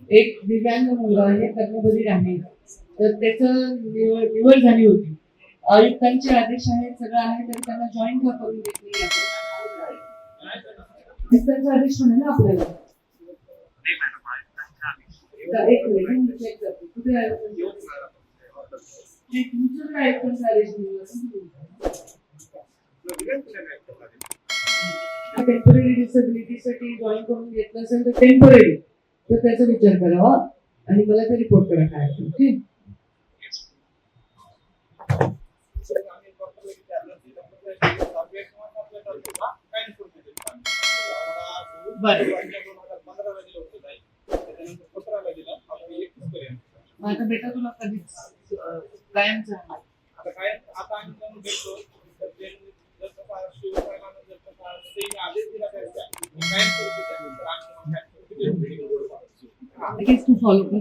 एक दिव्यांग मुलगा आहे, कर्मबधिर आहे, तर त्याचं निवड झाली होती. आयुक्तांचे आदेश आहेत, सगळं आहे, तरी त्यांना जॉईन का करून देत नाही आपण? आयुक्तांचा आदेश म्हणे ना आपल्याला. एक मिनिट चेक करते कुठे तुमचं आयुक्तांचा आदेश टेम्पररी डिसेबिलिटीसाठी जॉईन करून घेतलं असेल तर टेम्पररी, तर त्याचा विचार करावा आणि मला ते रिपोर्ट करा काय ओके. आता बेटा तुला कधीच कायमच तू फॉलो कर.